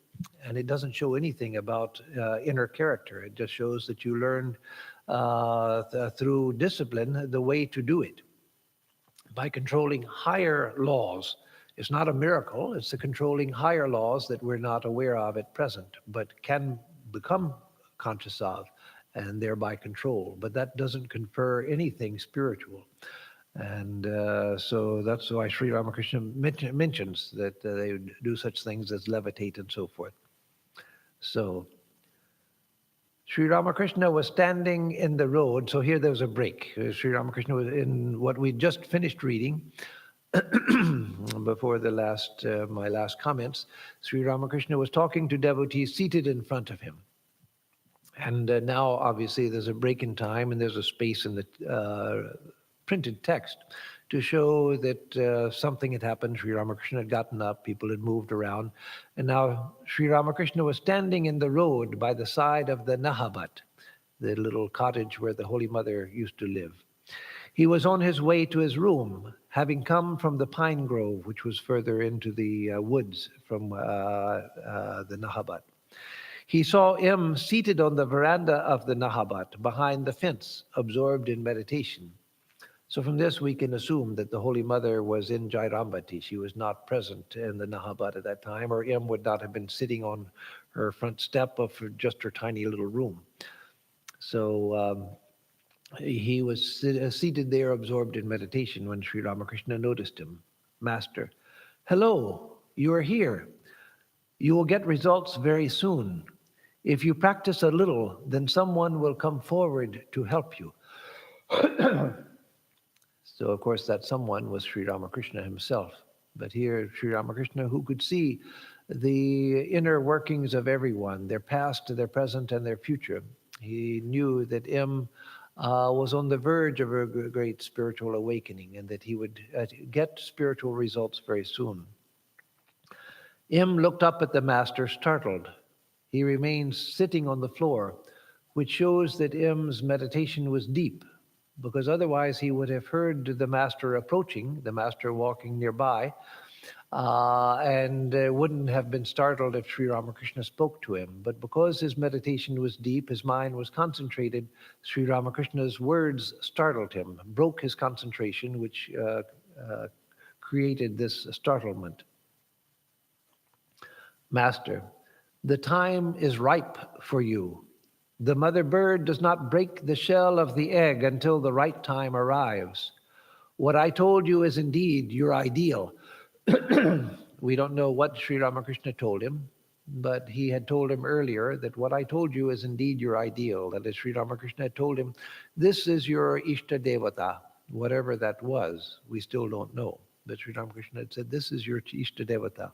Speaker 1: And it doesn't show anything about inner character. It just shows that you learned through discipline the way to do it, by controlling higher laws. It's not a miracle, it's the controlling higher laws that we're not aware of at present, but can become conscious of and thereby control. But that doesn't confer anything spiritual. And so that's why Sri Ramakrishna mentions that they would do such things as levitate and so forth. So Sri Ramakrishna was standing in the road. So here there was a break. Sri Ramakrishna was in what we just finished reading before the my last comments. Sri Ramakrishna was talking to devotees seated in front of him. And now, obviously, there's a break in time and there's a space in the printed text to show that something had happened. Sri Ramakrishna had gotten up, people had moved around, and now Sri Ramakrishna was standing in the road by the side of the Nahabat, the little cottage where the Holy Mother used to live. He was on his way to his room, having come from the pine grove, which was further into the woods from the Nahabat. He saw M seated on the veranda of the Nahabat, behind the fence, absorbed in meditation. So from this, we can assume that the Holy Mother was in Jairambati. She was not present in the Nahabat at that time, or M would not have been sitting on her front step of just her tiny little room. So he was seated there, absorbed in meditation, when Sri Ramakrishna noticed him. Master, hello, you are here. You will get results very soon. If you practice a little, then someone will come forward to help you. So, of course, that someone was Sri Ramakrishna himself. But here, Sri Ramakrishna, who could see the inner workings of everyone, their past, their present, and their future. He knew that M was on the verge of a great spiritual awakening and that he would get spiritual results very soon. M looked up at the master, startled. He remained sitting on the floor, which shows that M's meditation was deep, because otherwise he would have heard the master approaching, the master walking nearby, and wouldn't have been startled if Sri Ramakrishna spoke to him. But because his meditation was deep, his mind was concentrated, Sri Ramakrishna's words startled him, broke his concentration, which created this startlement. Master, the time is ripe for you. The mother bird does not break the shell of the egg until the right time arrives. What I told you is indeed your ideal. We don't know what Sri Ramakrishna told him, but he had told him earlier that what I told you is indeed your ideal. That is, Sri Ramakrishna had told him, this is your Ishta Devata, whatever that was. We still don't know. But Sri Ramakrishna had said, this is your Ishta Devata.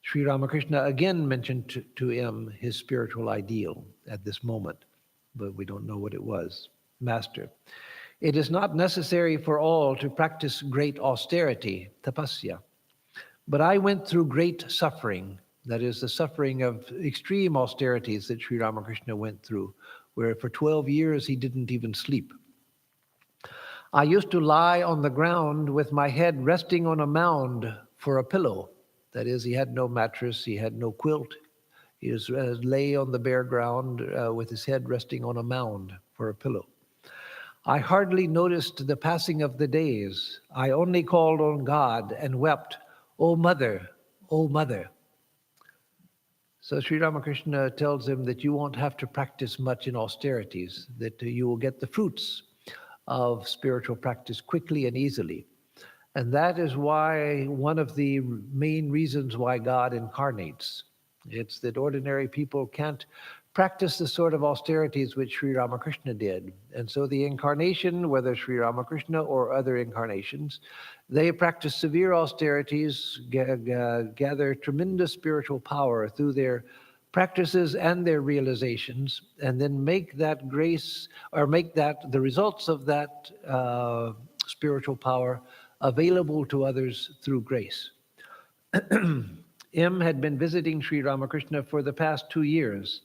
Speaker 1: Sri Ramakrishna again mentioned to him his spiritual ideal at this moment, but we don't know what it was. Master, it is not necessary for all to practice great austerity, tapasya, but I went through great suffering, that is the suffering of extreme austerities that Sri Ramakrishna went through, where for 12 years he didn't even sleep. I used to lie on the ground with my head resting on a mound for a pillow. That is, he had no mattress, he had no quilt. He was lay on the bare ground with his head resting on a mound for a pillow. I hardly noticed the passing of the days. I only called on God and wept, "O Mother, O Mother." So Sri Ramakrishna tells him that you won't have to practice much in austerities, that you will get the fruits of spiritual practice quickly and easily. And that is why one of the main reasons why God incarnates. It's that ordinary people can't practice the sort of austerities which Sri Ramakrishna did. And so the incarnation, whether Sri Ramakrishna or other incarnations, they practice severe austerities, gather tremendous spiritual power through their practices and their realizations, and then make that grace, or make that the results of that spiritual power available to others through grace. M had been visiting Sri Ramakrishna for the past 2 years.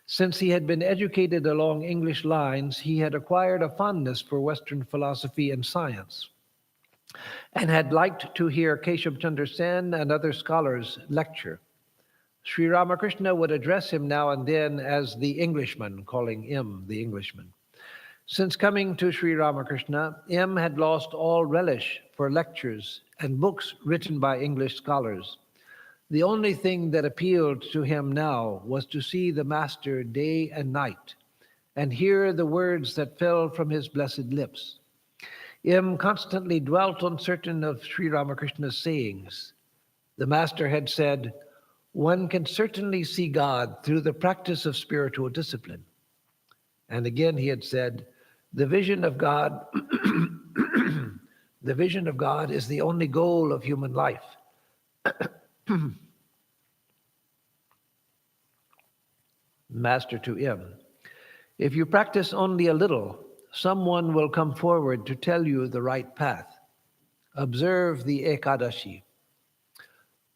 Speaker 1: Since he had been educated along English lines, he had acquired a fondness for Western philosophy and science, and had liked to hear Keshav Chandra Sen and other scholars lecture. Sri Ramakrishna would address him now and then as the Englishman, calling him the Englishman. Since coming to Sri Ramakrishna, M had lost all relish for lectures and books written by English scholars. The only thing that appealed to him now was to see the Master day and night and hear the words that fell from his blessed lips. M constantly dwelt on certain of Sri Ramakrishna's sayings. The Master had said, "One can certainly see God through the practice of spiritual discipline." And again he had said, "The vision of God, the vision of God is the only goal of human life." Master to M, "If you practice only a little, someone will come forward to tell you the right path. Observe the Ekadashi."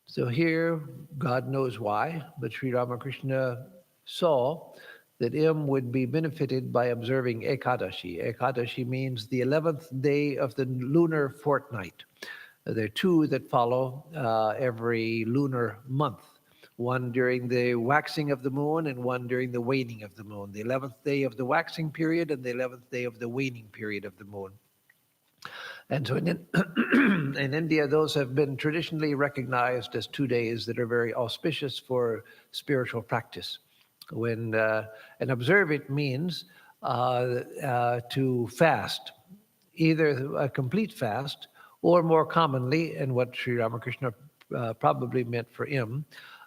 Speaker 1: So here, God knows why, but Sri Ramakrishna saw that M would be benefited by observing Ekadashi. Ekadashi means the 11th day of the lunar fortnight. There are two that follow every lunar month, one during the waxing of the moon and one during the waning of the moon. The 11th day of the waxing period and the 11th day of the waning period of the moon. And so in India, those have been traditionally recognized as 2 days that are very auspicious for spiritual practice. And observe it means to fast, either a complete fast or more commonly, and what Sri Ramakrishna probably meant for him,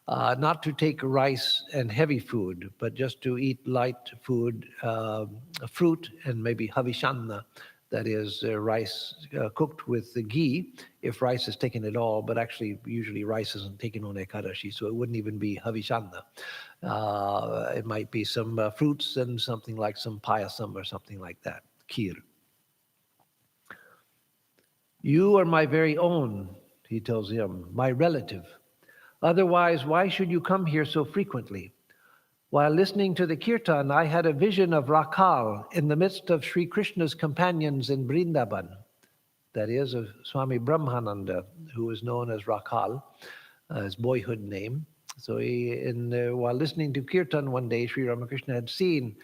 Speaker 1: not to take rice and heavy food, but just to eat light food, fruit, and maybe havishanna, that is rice cooked with the ghee, if rice is taken at all, but actually usually rice isn't taken on Ekadashi, so it wouldn't even be havishanna. It might be some fruits and something like some payasam or something like that, kheer. "You are my very own," he tells him, "my relative. Otherwise, why should you come here so frequently? While listening to the kirtan, I had a vision of Rakhal in the midst of Sri Krishna's companions in Vrindavan." That is, of Swami Brahmananda, who is known as Rakhal, his boyhood name. So while listening to kirtan one day, Sri Ramakrishna had seen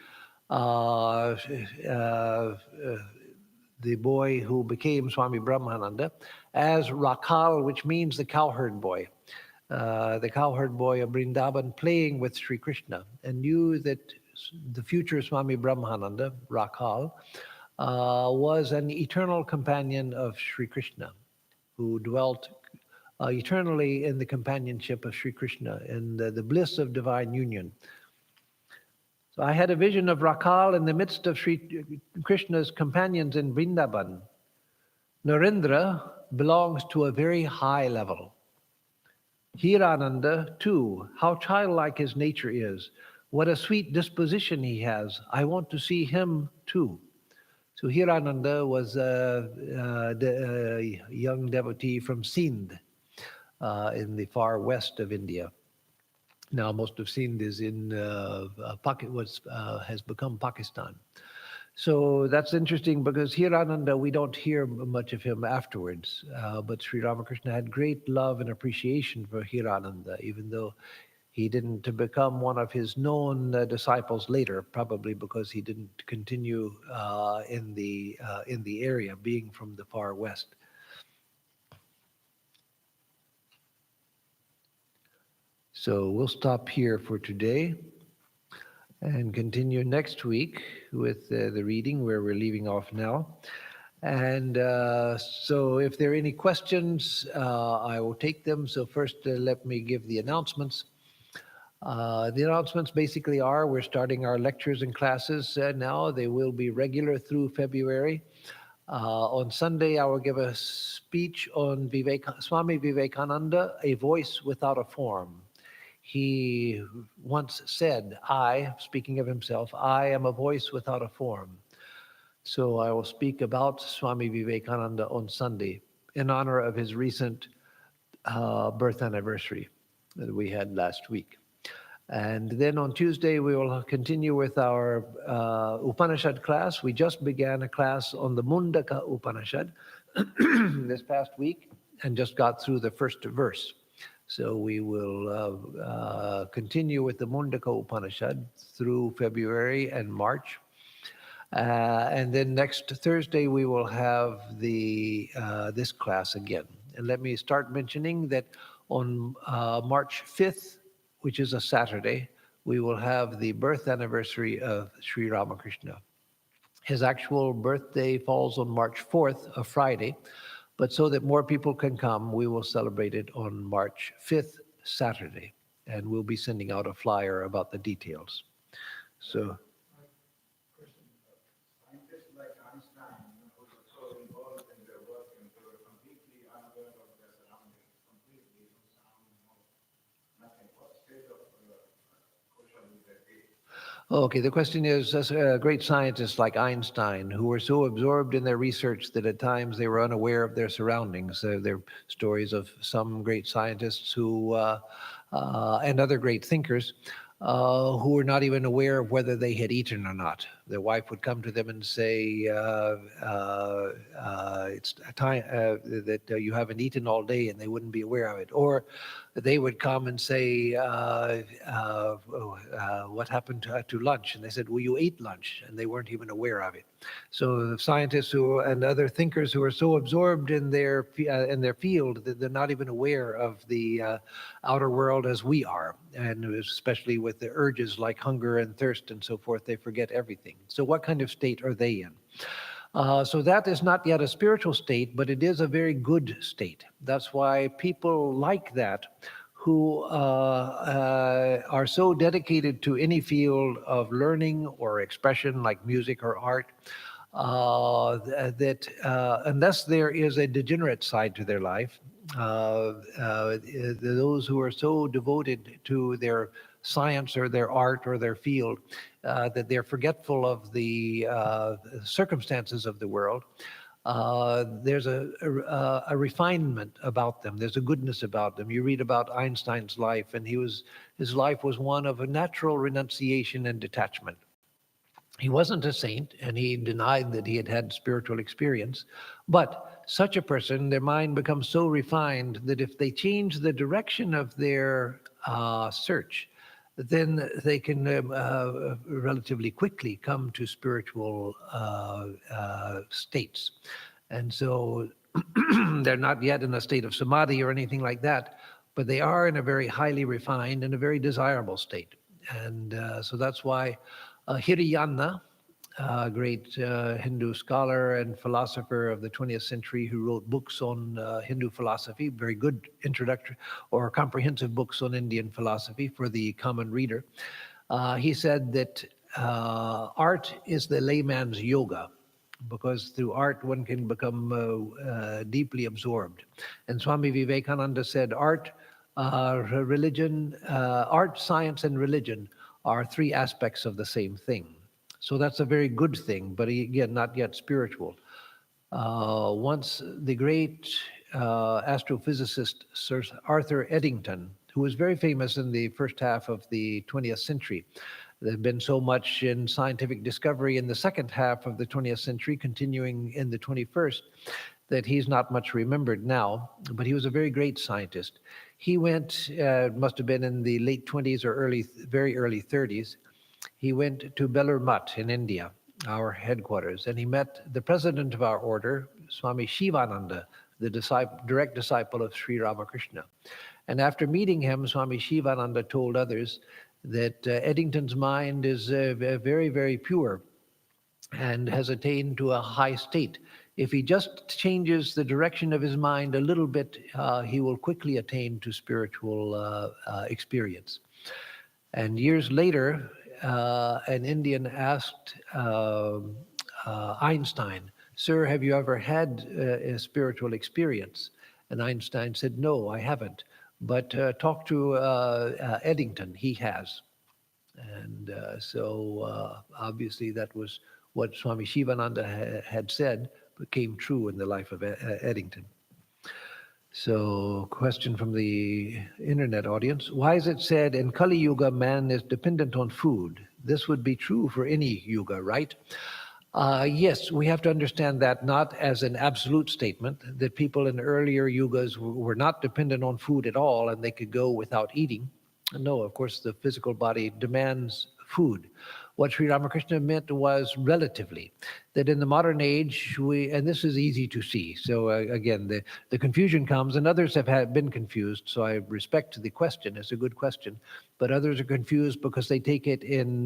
Speaker 1: the boy who became Swami Brahmananda as Rakhal, which means the cowherd boy. The cowherd boy of Vrindavan playing with Sri Krishna, and knew that the future Swami Brahmananda, Rakhal, was an eternal companion of Sri Krishna, who dwelt eternally in the companionship of Sri Krishna, in the bliss of divine union. So I had a vision of Rakhal in the midst of Sri Krishna's companions in Vrindavan. Narendra belongs to a very high level. Hirananda, too, how childlike his nature is. What a sweet disposition he has. I want to see him, too. So Hirananda was a young devotee from Sindh in the far west of India. Now most of Sindh is in has become Pakistan. So that's interesting because Hirananda, we don't hear much of him afterwards, but Sri Ramakrishna had great love and appreciation for Hirananda, even though he didn't become one of his known disciples later, probably because he didn't continue in the area, being from the far west. So we'll stop here for today and continue next week with the reading where we're leaving off now. And so if there are any questions, I will take them. So first, let me give the announcements. The announcements basically are we're starting our lectures and classes now. They will be regular through February. On Sunday, I will give a speech on Swami Vivekananda, A Voice Without a Form. He once said, speaking of himself, I am a voice without a form. So I will speak about Swami Vivekananda on Sunday in honor of his recent birth anniversary that we had last week. And then on Tuesday, we will continue with our Upanishad class. We just began a class on the Mundaka Upanishad this past week and just got through the first verse. So we will continue with the Mundaka Upanishad through February and March. And then next Thursday, we will have this class again. And let me start mentioning that on March 5th, which is a Saturday, we will have the birth anniversary of Sri Ramakrishna. His actual birthday falls on March 4th, a Friday, but so that more people can come, we will celebrate it on March 5th, Saturday, and we'll be sending out a flyer about the details. So.
Speaker 2: Scientists like Einstein, who were so involved in their work and they were completely unaware of their surroundings, completely no sound, nothing. What state of kosher would that be?
Speaker 1: Okay, the question is, great scientists like Einstein, who were so absorbed in their research that at times they were unaware of their surroundings. There are stories of some great scientists who, and other great thinkers, who were not even aware of whether they had eaten or not. Their wife would come to them and say, it's time that you haven't eaten all day, and they wouldn't be aware of it. Or they would come and say, what happened to lunch? And they said, well, you ate lunch, and they weren't even aware of it. So the scientists and other thinkers who are so absorbed in their field that they're not even aware of the outer world as we are, and especially with the urges like hunger and thirst and so forth, they forget everything. So what kind of state are they in? So that is not yet a spiritual state, but it is a very good state. That's why people like that, who are so dedicated to any field of learning or expression like music or art, that unless there is a degenerate side to their life, those who are so devoted to their science or their art or their field, that they're forgetful of the circumstances of the world, there's a refinement about them. There's a goodness about them. You read about Einstein's life, and his life was one of a natural renunciation and detachment. He wasn't a saint, and he denied that he had had spiritual experience. But such a person, their mind becomes so refined that if they change the direction of their search, then they can relatively quickly come to spiritual states. And so they're not yet in a state of samadhi or anything like that, but they are in a very highly refined and a very desirable state. And so that's why Hinayana, a great Hindu scholar and philosopher of the 20th century who wrote books on Hindu philosophy, very good introductory or comprehensive books on Indian philosophy for the common reader. He said that art is the layman's yoga, because through art one can become deeply absorbed. And Swami Vivekananda said art, science, and religion are three aspects of the same thing. So that's a very good thing, but again, not yet spiritual. Once the great astrophysicist Sir Arthur Eddington, who was very famous in the first half of the 20th century, there had been so much in scientific discovery in the second half of the 20th century, continuing in the 21st, that he's not much remembered now, but he was a very great scientist. He went, must have been in the late 20s or very early 30s, he went to Belur Mutt in India, our headquarters, and he met the president of our order, Swami Shivananda, the direct disciple of Sri Ramakrishna. And after meeting him, Swami Shivananda told others that Eddington's mind is very, very pure and has attained to a high state. If he just changes the direction of his mind a little bit, he will quickly attain to spiritual experience. And years later, an Indian asked Einstein, "Sir, have you ever had a spiritual experience?" And Einstein said, "No, I haven't. But talk to Eddington, he has." And so obviously that was what Swami Shivananda had said, but came true in the life of Eddington. So, question from the internet audience. Why is it said in Kali Yuga man is dependent on food? This would be true for any yuga, right? Yes, we have to understand that not as an absolute statement, that people in earlier yugas were not dependent on food at all and they could go without eating. No, of course, the physical body demands food. What Sri Ramakrishna meant was relatively, that in the modern age, and this is easy to see. So again, the confusion comes, and others have been confused, so I respect the question, it's a good question, but others are confused because they take it in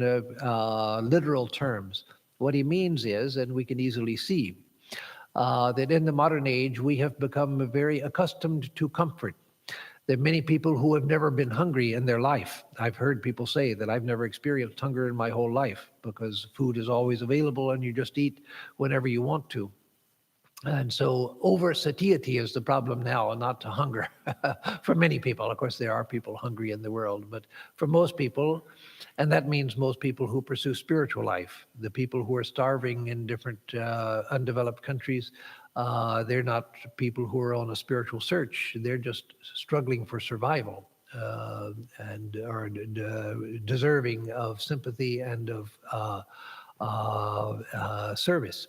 Speaker 1: literal terms. What he means is, and we can easily see, that in the modern age, we have become very accustomed to comfort. There are many people who have never been hungry in their life. I've heard people say that I've never experienced hunger in my whole life because food is always available and you just eat whenever you want to. And so over satiety is the problem now, not to hunger for many people. Of course, there are people hungry in the world, but for most people, and that means most people who pursue spiritual life, the people who are starving in different undeveloped countries, they're not people who are on a spiritual search. They're just struggling for survival and are deserving of sympathy and of service.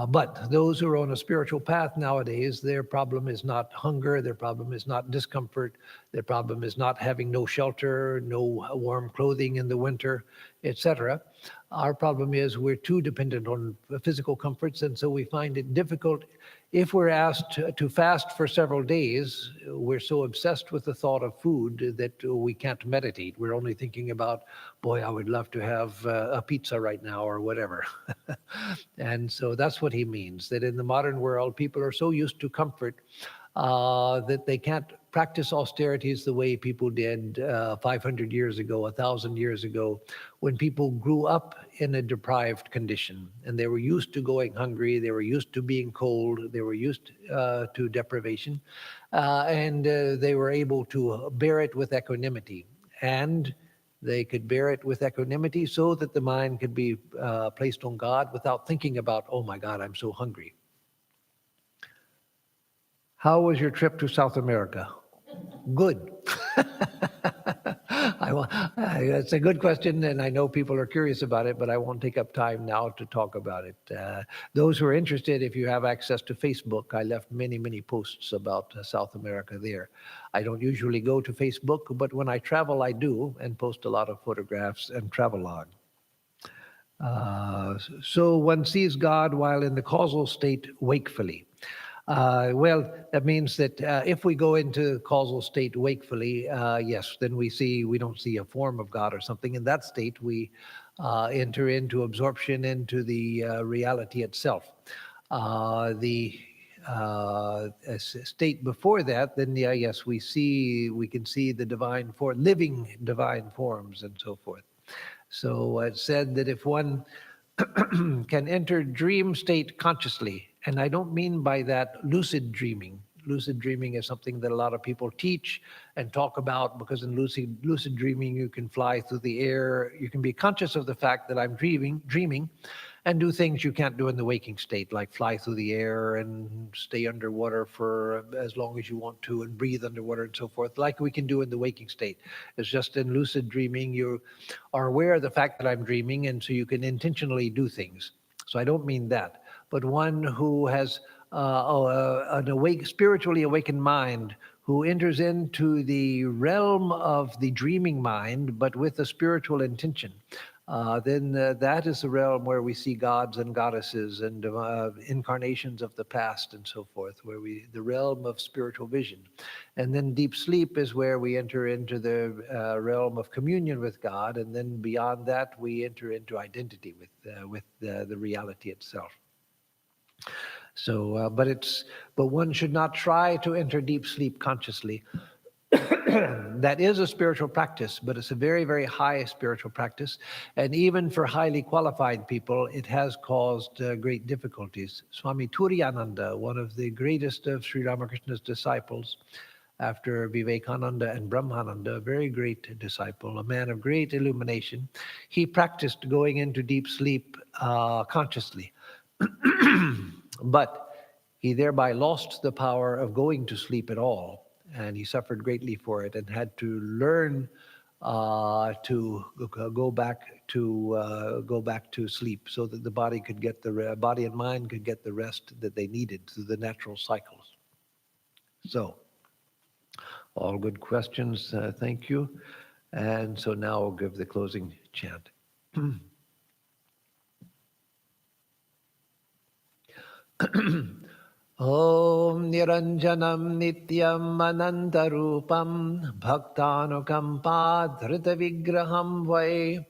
Speaker 1: But those who are on a spiritual path nowadays, their problem is not hunger, their problem is not discomfort, their problem is not having no shelter, no warm clothing in the winter, etc. Our problem is we're too dependent on physical comforts, and so we find it difficult. If we're asked to fast for several days, we're so obsessed with the thought of food that we can't meditate. We're only thinking about, boy, I would love to have a pizza right now or whatever. And so that's what he means, that in the modern world, people are so used to comfort that they can't practice austerities the way people did 500 years ago, 1,000 years ago, when people grew up in a deprived condition and they were used to going hungry, they were used to being cold, they were used to deprivation, and they were able to bear it with equanimity. And they could bear it with equanimity so that the mind could be placed on God without thinking about, oh my God, I'm so hungry. How was your trip to South America? Good. It's a good question, and I know people are curious about it, but I won't take up time now to talk about it. Those who are interested, if you have access to Facebook, I left many, many posts about South America there. I don't usually go to Facebook, but when I travel, I do, and post a lot of photographs and travelogue. So one sees God while in the causal state wakefully. Well, that means that if we go into causal state wakefully, yes, then we don't see a form of God or something. In that state, we enter into absorption into the reality itself. The state before that, then yes, we can see the divine form, living divine forms and so forth. So it's said that if one can enter dream state consciously. And I don't mean by that lucid dreaming. Lucid dreaming is something that a lot of people teach and talk about because in lucid dreaming, you can fly through the air. You can be conscious of the fact that I'm dreaming and do things you can't do in the waking state, like fly through the air and stay underwater for as long as you want to and breathe underwater and so forth, like we can do in the waking state. It's just in lucid dreaming, you are aware of the fact that I'm dreaming, and so you can intentionally do things. So I don't mean that. But one who has an spiritually awakened mind, who enters into the realm of the dreaming mind, but with a spiritual intention, then that is the realm where we see gods and goddesses and incarnations of the past and so forth, the realm of spiritual vision. And then deep sleep is where we enter into the realm of communion with God, and then beyond that we enter into identity with the reality itself. So, but one should not try to enter deep sleep consciously. That is a spiritual practice, but it's a very, very high spiritual practice. And even for highly qualified people, it has caused great difficulties. Swami Turiyananda, one of the greatest of Sri Ramakrishna's disciples, after Vivekananda and Brahmananda, a very great disciple, a man of great illumination, he practiced going into deep sleep consciously. But he thereby lost the power of going to sleep at all, and he suffered greatly for it and had to learn to go back to sleep, so that the body could get body and mind could get the rest that they needed through the natural cycles. So, all good questions. Thank you. And so now I'll give the closing chant. Om Niranjanam Nityam Anantarupam Bhaktanukampa Dhrita Vai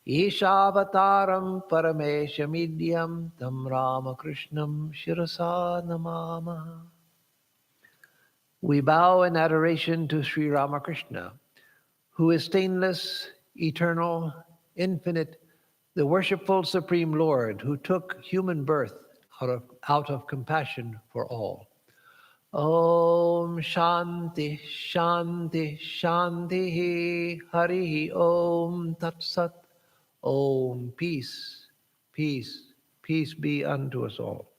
Speaker 1: Ishavataram Parameshamidyam Tam Ramakrishnam Shirasa Namama. We bow in adoration to Sri Ramakrishna, who is stainless, eternal, infinite, the worshipful Supreme Lord, who took human birth out of compassion for all. Om Shanti, Shanti, Shanti, Hari Om Tat Sat. Om, peace, peace, peace be unto us all.